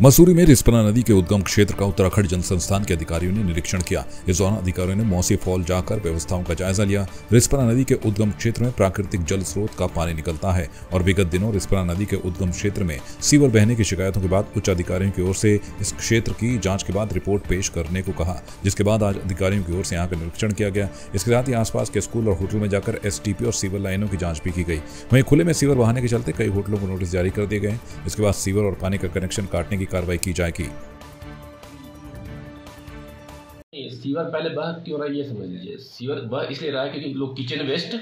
मसूरी में रिस्पना नदी के उद्गम क्षेत्र का उत्तराखंड जल संस्थान के अधिकारियों ने निरीक्षण किया। इस दौरान अधिकारियों ने मौसी फॉल जाकर व्यवस्थाओं का जायजा लिया। रिस्पना नदी के उद्गम क्षेत्र में प्राकृतिक जल स्रोत का पानी निकलता है और विगत दिनों रिस्पना नदी के उद्गम क्षेत्र में सीवर बहने की शिकायतों के बाद उच्च अधिकारियों की ओर से इस क्षेत्र की जाँच के बाद रिपोर्ट पेश करने को कहा, जिसके बाद आज अधिकारियों की ओर से यहाँ का निरीक्षण किया गया। इसके साथ ही आसपास के स्कूल और होटल में जाकर STP और सीवर लाइनों की जाँच भी की गई। वहीं खुले में सीवर बहाने के चलते कई होटलों को नोटिस जारी कर दिए गए। इसके बाद सीवर और पानी का कनेक्शन काटने की कार्रवाई की जाएगी। सीवर पहले बह क्यों रहा है ये समझ लीजिए। सीवर बह इसलिए रहा है क्योंकि लोग किचन वेस्ट,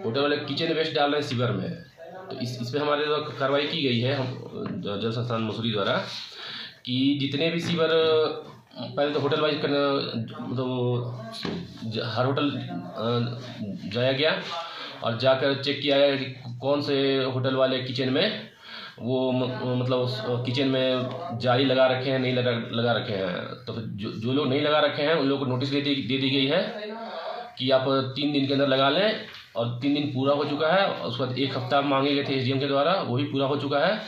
होटल वाले किचन वेस्ट डाल रहे हैं सीवर में। तो इस पे हमारे द्वारा कार्रवाई की गई है हम जल संस्थान मसूरी द्वारा कि जितने भी सीवर पहले तो होटल वाइज मतलब हर होटल जाया गया और जाकर चेक किया गया कि कौन से होटल वाले किचन में वो मतलब किचन में जाली लगा रखे हैं, नहीं लगा रखे हैं। तो फिर जो लोग नहीं लगा रखे हैं उन लोगों को नोटिस दे दी गई है कि आप 3 दिन के अंदर लगा लें, और 3 दिन पूरा हो चुका है। उसके बाद 1 हफ्ता मांगे गए थे SDM के द्वारा, वही पूरा हो चुका है।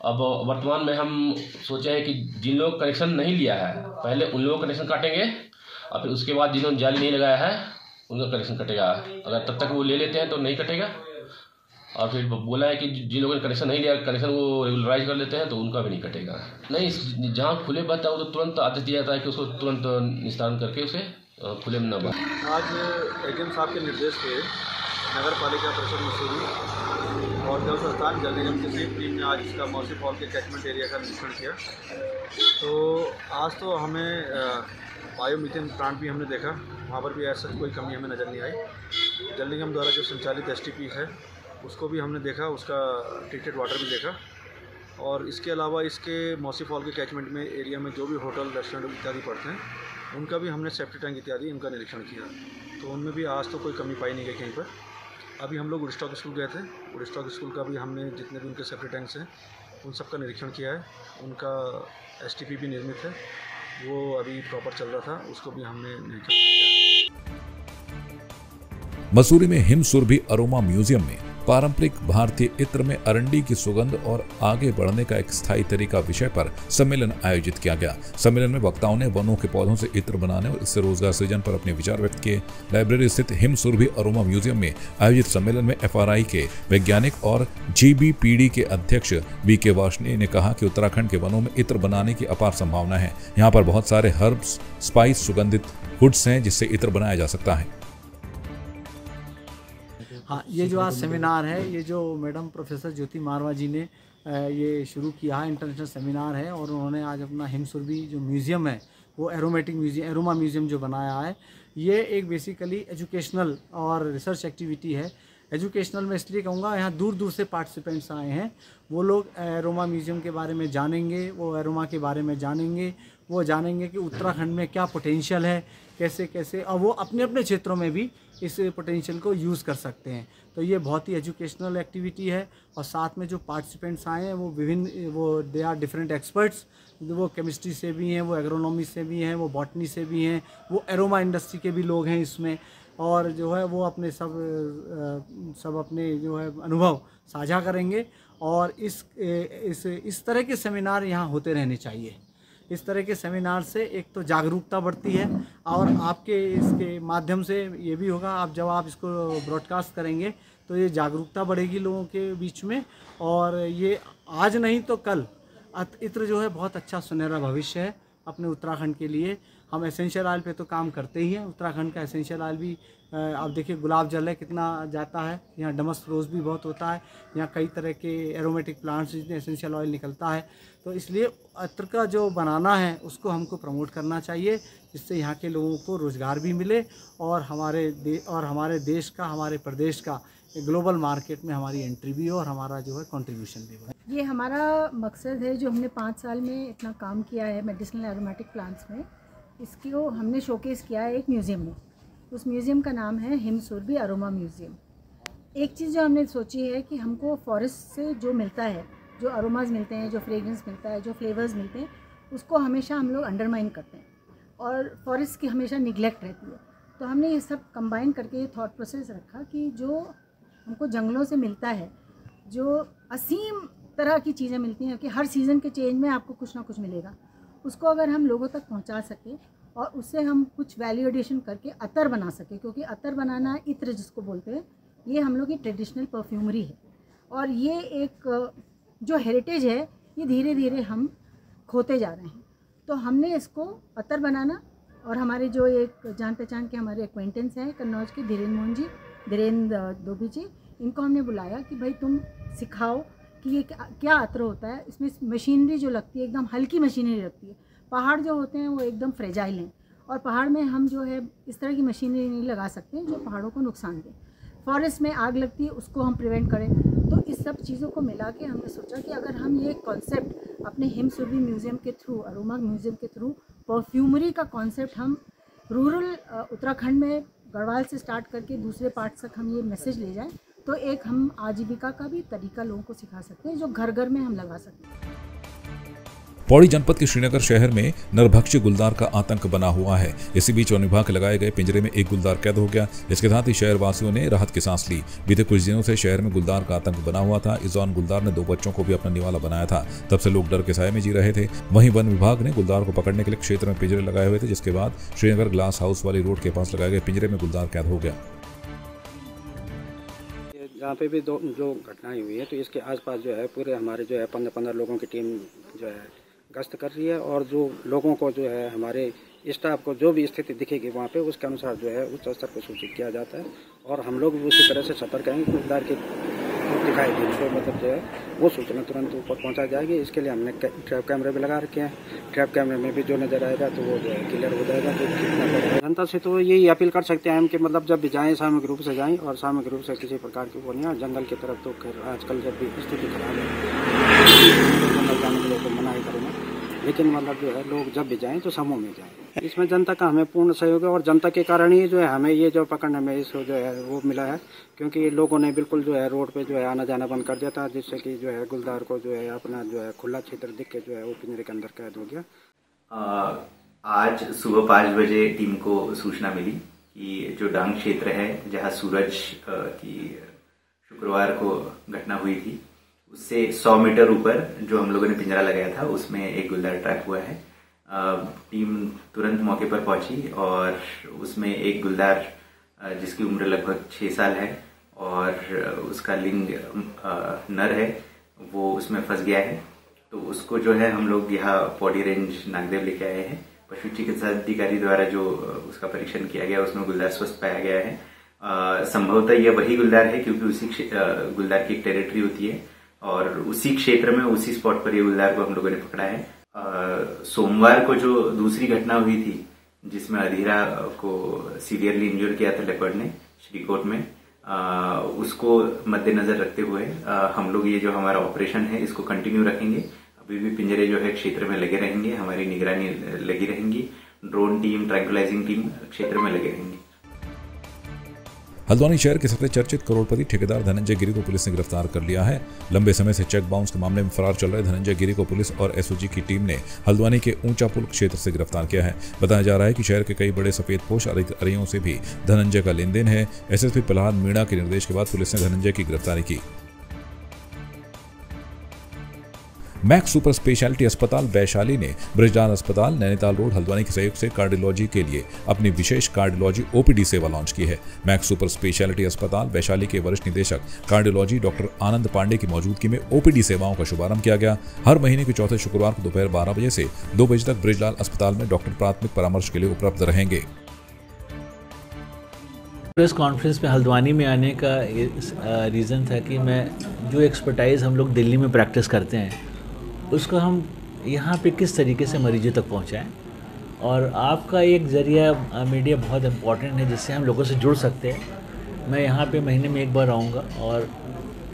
अब वर्तमान में हम सोचे हैं कि जिन लोग कनेक्शन नहीं लिया है पहले उन लोगों का कनेक्शन काटेंगे और फिर उसके बाद जिन्होंने जाली नहीं लगाया है उनका कनेक्शन कटेगा। अगर तब तक वो ले लेते हैं तो नहीं कटेगा। और फिर बोला है कि जिन लोगों ने कनेक्शन नहीं लिया कनेक्शन वो रेगुलराइज कर लेते हैं तो उनका भी नहीं कटेगा। नहीं, जहाँ खुले बहता है वो तो तुरंत आदेश दिया जाता है कि उसको तुरंत निस्तारण करके उसे खुले में न बहे। आज ADM साहब के निर्देश पे नगर पालिका परिषद मसूरी और जल संस्थान जल निगम की संयुक्त टीम ने आज इसका मौसी फॉल के कैचमेंट एरिया का निरीक्षण किया। तो आज तो हमें बायोमीथेन प्लांट भी हमने देखा, वहाँ पर भी ऐसा कोई कमी हमें नज़र नहीं आई। जल निगम द्वारा जो संचालित STP है उसको भी हमने देखा, उसका ट्रीटेड वाटर भी देखा। और इसके अलावा इसके मौसी फॉल के कैचमेंट में एरिया में जो भी होटल रेस्टोरेंट इत्यादि पड़ते हैं उनका भी हमने सेफ्टी टैंक इत्यादि इनका निरीक्षण किया। तो उनमें भी आज तो कोई कमी पाई नहीं गई कहीं पर। अभी हम लोग वुडस्टॉक स्कूल गए थे, वुडस्टॉक स्कूल का भी हमने जितने भी उनके सेफ्टी टैंक्स हैं उन सब का निरीक्षण किया है। उनका STP भी निर्मित है, वो अभी प्रॉपर चल रहा था, उसको भी हमने निरीक्षण किया। मसूरी में हिमसुरभि अरोमा म्यूजियम में पारंपरिक भारतीय इत्र में अरंडी की सुगंध और आगे बढ़ने का एक स्थायी तरीका विषय पर सम्मेलन आयोजित किया गया। सम्मेलन में वक्ताओं ने वनों के पौधों से इत्र बनाने और इससे रोजगार सृजन पर अपने विचार व्यक्त किए। लाइब्रेरी स्थित हिमसुरभि अरोमा म्यूजियम में आयोजित सम्मेलन में FRI के वैज्ञानिक और GBPD के अध्यक्ष VK वार्ष्णेय ने कहा कि उत्तराखंड के वनों में इत्र बनाने की अपार संभावना है। यहाँ पर बहुत सारे हर्ब्स, स्पाइस, सुगंधित वुड्स हैं जिससे इत्र बनाया जा सकता है। हाँ, ये जो आज सेमिनार है, ये जो मैडम प्रोफेसर ज्योति मारवा जी ने ये शुरू किया है, इंटरनेशनल सेमिनार है। और उन्होंने आज अपना हिमसुरभि जो म्यूज़ियम है वो एरोमेटिक म्यूज़ियम, एरोमा म्यूज़ियम जो बनाया है, ये एक बेसिकली एजुकेशनल और रिसर्च एक्टिविटी है। एजुकेशनल में इसलिए कहूँगा, यहाँ दूर दूर से पार्टिसिपेंट्स आए हैं। वो लोग एरोमा म्यूज़ियम के बारे में जानेंगे, वो एरोमा के बारे में जानेंगे, वो जानेंगे कि उत्तराखंड में क्या पोटेंशियल है, कैसे कैसे, और वो अपने अपने क्षेत्रों में भी इस पोटेंशियल को यूज़ कर सकते हैं। तो ये बहुत ही एजुकेशनल एक्टिविटी है। और साथ में जो पार्टिसिपेंट्स आए हैं वो विभिन्न, वो दे आर डिफरेंट एक्सपर्ट्स। वो केमिस्ट्री से भी हैं, वो एग्रोनॉमी से भी हैं, वो बॉटनी से भी हैं, वो एरोमा इंडस्ट्री के भी लोग हैं इसमें। और जो है वो अपने सब अपने जो है अनुभव साझा करेंगे। और इस तरह के सेमिनार यहाँ होते रहने चाहिए। इस तरह के सेमिनार से एक तो जागरूकता बढ़ती है और आपके इसके माध्यम से ये भी होगा, जब आप इसको ब्रॉडकास्ट करेंगे तो ये जागरूकता बढ़ेगी लोगों के बीच में। और ये आज नहीं तो कल इत्र जो है बहुत अच्छा सुनहरा भविष्य है अपने उत्तराखंड के लिए। हम एसेंशियल ऑयल पे तो काम करते ही हैं। उत्तराखंड का एसेंशियल ऑयल भी आप देखिए, गुलाब जल है कितना जाता है, यहाँ डमस्क रोज़ भी बहुत होता है, यहाँ कई तरह के एरोमेटिक प्लांट्स जितने एसेंशियल ऑयल निकलता है। तो इसलिए इत्र का जो बनाना है उसको हमको प्रमोट करना चाहिए, जिससे यहाँ के लोगों को रोज़गार भी मिले और हमारे देश का, हमारे प्रदेश का ग्लोबल मार्केट में हमारी एंट्री भी हो और हमारा जो है कंट्रीब्यूशन भी हो। ये हमारा मकसद है जो हमने 5 साल में इतना काम किया है मेडिसिनल एरोमेटिक प्लांट्स में, इसको हमने शोकेस किया है एक म्यूज़ियम में। उस म्यूज़ियम का नाम है हिमसुरभि अरोमा म्यूज़ियम। एक चीज़ जो हमने सोची है कि हमको फॉरेस्ट से जो मिलता है, जो अरोमाज मिलते हैं, जो फ्रेग्रेंस मिलता है, जो फ्लेवर्स मिलते हैं, उसको हमेशा हम लोग अंडरमाइन करते हैं और फॉरेस्ट की हमेशा निगलेक्ट रहती है। तो हमने ये सब कंबाइन करके ये थॉट प्रोसेस रखा कि जो हमको जंगलों से मिलता है, जो असीम तरह की चीज़ें मिलती हैं कि हर सीज़न के चेंज में आपको कुछ ना कुछ मिलेगा। उसको अगर हम लोगों तक पहुंचा सकें और उससे हम कुछ वैल्यू एडिशन करके अतर बना सकें, क्योंकि अतर बनाना, इत्र जिसको बोलते हैं, ये हम लोग की ट्रेडिशनल परफ्यूमरी है और ये एक जो हेरिटेज है ये धीरे धीरे हम खोते जा रहे हैं। तो हमने इसको अतर बनाना और हमारे जो एक जान पहचान के हमारे एक्वेंटेंस हैं कन्नौज के धीरेन्द्र मोहन जी, धीरेन्द्र दोबी जी, इनको हमने बुलाया कि भाई तुम सिखाओ कि ये क्या अत्र होता है। इसमें मशीनरी जो लगती है एकदम हल्की मशीनरी लगती है। पहाड़ जो होते हैं वो एकदम फ्रेजाइल हैं और पहाड़ में हम जो है इस तरह की मशीनरी नहीं लगा सकते जो पहाड़ों को नुकसान दे। फॉरेस्ट में आग लगती है उसको हम प्रिवेंट करें। तो इस सब चीज़ों को मिला के हमने सोचा कि अगर हम ये कॉन्सेप्ट अपने हिम सुरभि म्यूज़ियम के थ्रू, अरोमा म्यूज़ियम के थ्रू परफ्यूमरी का कॉन्सेप्ट हम रूरल उत्तराखंड में गढ़वाल से स्टार्ट करके दूसरे पार्ट्स तक हम ये मैसेज ले जाएं, तो एक हम आजीविका का भी तरीका लोगों को सिखा सकते हैं जो घर घर में हम लगा सकते हैं। पौड़ी जनपद के श्रीनगर शहर में नरभक्षी गुलदार का आतंक बना हुआ है। इसी बीच वन विभाग के लगाए गए पिंजरे में एक गुलदार कैद हो गया। इसके साथ ही शहर वासियों ने राहत की सांस ली। बीते कुछ दिनों से शहर में गुलदार का आतंक बना हुआ था। इस दौरान गुलदार ने 2 बच्चों को भी अपना निवाला बनाया था। तब से लोग डर के साए में जी रहे थे। वहीं वन विभाग ने गुलदार को पकड़ने के लिए क्षेत्र में पिंजरे लगाए हुए थे, जिसके बाद श्रीनगर ग्लास हाउस वाली रोड के पास लगाए गए पिंजरे में गुलदार कैद हो गया। जहाँ पे भी जो घटनाएं हुई है तो इसके आसपास जो है पूरे हमारे जो है 15 लोगों की टीम जो है गश्त कर रही है और जो लोगों को जो है हमारे स्टाफ को जो भी स्थिति दिखेगी वहाँ पे उसके अनुसार जो है उच्च स्तर पर सूचित किया जाता है और हम लोग भी उसी तरह से सतर्क हैं कि गुलदार की दिखाई दी तो मतलब जो है वो सूचना तुरंत ऊपर पहुँचा जाएगी। इसके लिए हमने ट्रैप कैमरे भी लगा रखे हैं। ट्रैप कैमरे में भी जो नजर आएगा तो वो जो है क्लियर हो जाएगा। तो जनता से तो यही अपील कर सकते हैं हम कि मतलब जब भी जाएँ सामूहिक रूप से जाएँ और सामूहिक रूप से किसी प्रकार की वो नहीं। जंगल की तरफ तो आजकल जब भी स्थिति खराब है जंगल जाने के लिए तो मना ही करूँगा, लेकिन मतलब जो है लोग जब भी जाएं तो समूह में जाएं। इसमें जनता का हमें पूर्ण सहयोग है और जनता के कारण ही जो है हमें ये जो पकड़ने में इसको जो है वो मिला है, क्योंकि लोगों ने बिल्कुल जो है रोड पे जो है आना जाना बंद कर दिया था, जिससे कि जो है गुलदार को जो है अपना जो है खुला क्षेत्र दिख के जो है वो पिंजरे के अंदर कैद हो गया। आज सुबह 5 बजे टीम को सूचना मिली कि जो डांग क्षेत्र है जहाँ सूरज की शुक्रवार को घटना हुई थी उससे 100 मीटर ऊपर जो हम लोगों ने पिंजरा लगाया था उसमें एक गुलदार ट्रैप हुआ है। टीम तुरंत मौके पर पहुंची और उसमें एक गुलदार जिसकी उम्र लगभग 6 साल है और उसका लिंग नर है वो उसमें फंस गया है। तो उसको जो है हम लोग यहाँ पौड़ी रेंज नागदेव लेके आए हैं। पशु चिकित्सा अधिकारी द्वारा जो उसका परीक्षण किया गया उसमें गुलदार स्वस्थ पाया गया है। संभवतः यह वही गुलदार है क्योंकि उसी गुलदार की एक टेरिटरी होती है और उसी क्षेत्र में उसी स्पॉट पर ये गुलदार को हम लोगों ने पकड़ा है। सोमवार को जो दूसरी घटना हुई थी जिसमें अधीरा को सीवियरली इंजोर किया था लेपर्ड ने श्रीकोट में, उसको मद्देनजर रखते हुए हम लोग ये जो हमारा ऑपरेशन है इसको कंटिन्यू रखेंगे। अभी भी पिंजरे जो है क्षेत्र में लगे रहेंगे, हमारी निगरानी लगी रहेंगी, ड्रोन टीम, ट्रैंकुलाइजिंग टीम क्षेत्र में लगे रहेंगी। हल्द्वानी शहर के सबसे चर्चित करोड़पति ठेकेदार धनंजय गिरी को पुलिस ने गिरफ्तार कर लिया है। लंबे समय से चेक बाउंस के मामले में फरार चल रहे धनंजय गिरी को पुलिस और एसओजी की टीम ने हल्द्वानी के ऊंचा पुल क्षेत्र से गिरफ्तार किया है। बताया जा रहा है कि शहर के कई बड़े सफेदपोश अधिकारियों से भी धनंजय का लेन देन है। एसएसपी प्रहलाद मीणा के निर्देश के बाद पुलिस ने धनंजय की गिरफ्तारी की। मैक्स सुपर स्पेशलिटी अस्पताल वैशाली ने ब्रिजलाल अस्पताल नैनीताल रोड हल्द्वानी के सहयोग से कार्डियोलॉजी के लिए अपनी विशेष कार्डियोलॉजी ओपीडी सेवा लॉन्च की है। मैक्स सुपर स्पेशलिटी अस्पताल वैशाली के वरिष्ठ निदेशक कार्डियोलॉजी डॉक्टर आनंद पांडे की मौजूदगी में ओपीडी सेवाओं का शुभारंभ किया गया। हर महीने के चौथे शुक्रवार को दोपहर 12 बजे से 2 बजे तक ब्रिजलाल अस्पताल में डॉक्टर प्राथमिक परामर्श के लिए उपलब्ध रहेंगे। प्रेस कॉन्फ्रेंस में हल्द्वानी में आने का रीज़न था कि मैं जो एक्सपर्टाइज़ हम लोग दिल्ली में प्रैक्टिस करते हैं उसको हम यहाँ पे किस तरीके से मरीजों तक पहुँचाएँ, और आपका एक ज़रिया मीडिया बहुत इम्पॉर्टेंट है जिससे हम लोगों से जुड़ सकते हैं। मैं यहाँ पे महीने में एक बार आऊँगा और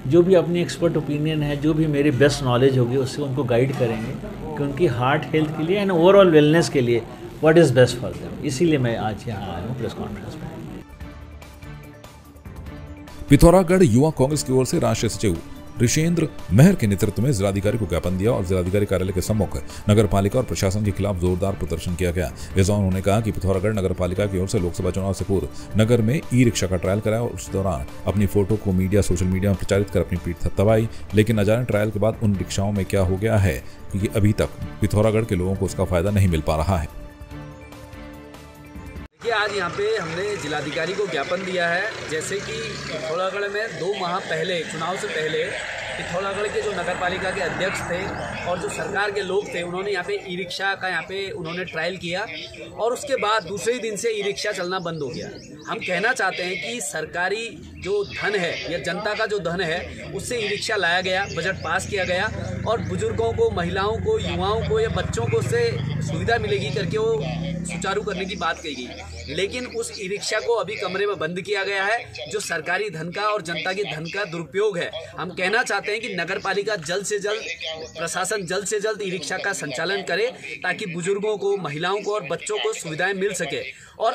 जो भी अपनी एक्सपर्ट ओपिनियन है, जो भी मेरी बेस्ट नॉलेज होगी उससे उनको गाइड करेंगे कि उनकी हार्ट हेल्थ के लिए एंड ओवरऑल वेलनेस के लिए what is best for them. इसीलिए मैं आज यहाँ आया हूँ प्रेस कॉन्फ्रेंस में। पिथौरागढ़ युवा कांग्रेस की ओर से राष्ट्रीय सचिव ऋषेंद्र मेहर के नेतृत्व में जिलाधिकारी को ज्ञापन दिया और जिलाधिकारी कार्यालय के सम्मुख नगर पालिका और प्रशासन के खिलाफ जोरदार प्रदर्शन किया गया। इस दौरान उन्होंने कहा कि पिथौरागढ़ नगर पालिका की ओर से लोकसभा चुनाव से पूर्व नगर में ई रिक्शा का ट्रायल कराया और उस दौरान अपनी फोटो को मीडिया सोशल मीडिया में प्रचारित कर अपनी पीठ थपथपाई, लेकिन न जाने ट्रायल के बाद उन रिक्शाओं में क्या हो गया है क्योंकि अभी तक पिथौरागढ़ के लोगों को उसका फायदा नहीं मिल पा रहा है। देखिए, आज यहाँ पे हमने जिलाधिकारी को ज्ञापन दिया है, जैसे कि पिथौरागढ़ में 2 माह पहले चुनाव से पहले पिथौरागढ़ के जो नगर पालिका के अध्यक्ष थे और जो सरकार के लोग थे, उन्होंने यहाँ पे ई रिक्शा का यहाँ पे उन्होंने ट्रायल किया और उसके बाद दूसरे ही दिन से ई रिक्शा चलना बंद हो गया। हम कहना चाहते हैं कि सरकारी जो धन है या जनता का जो धन है उससे ई रिक्शा लाया गया, बजट पास किया गया और बुजुर्गों को, महिलाओं को, युवाओं को या बच्चों को उससे सुविधा मिलेगी करके वो सुचारू करने की बात कही गई, लेकिन उस ई रिक्शा को अभी कमरे में बंद किया गया है, जो सरकारी धन का और जनता के धन का दुरुपयोग है। हम कहना चाहते हैं कि नगर पालिका जल्द से जल्द, प्रशासन जल्द से जल्द ई रिक्शा का संचालन करे ताकि बुजुर्गों को, महिलाओं को और बच्चों को सुविधाएं मिल सके। और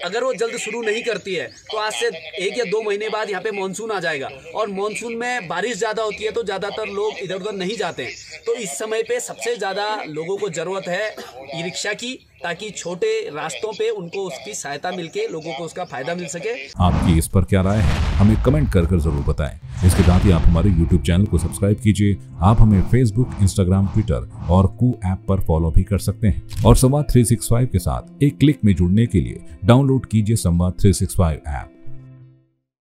अगर वो जल्द शुरू नहीं करती है तो आज से 1 या 2 महीने बाद यहाँ पे मानसून आ जाएगा और मानसून में बारिश ज़्यादा होती है तो ज़्यादातर लोग इधर उधर नहीं जाते हैं। तो इस समय पे सबसे ज़्यादा लोगों को ज़रूरत है ई रिक्शा की, ताकि छोटे रास्तों पे उनको उसकी सहायता मिलके लोगों को उसका फायदा मिल सके। आपकी इस पर क्या राय है, हमें कमेंट कर जरूर बताएं। इसके साथ ही आप हमारे YouTube चैनल को सब्सक्राइब कीजिए। आप हमें Facebook, Instagram, Twitter और कू ऐप पर फॉलो भी कर सकते हैं और संवाद 365 के साथ एक क्लिक में जुड़ने के लिए डाउनलोड कीजिए संवाद 365 ऐप।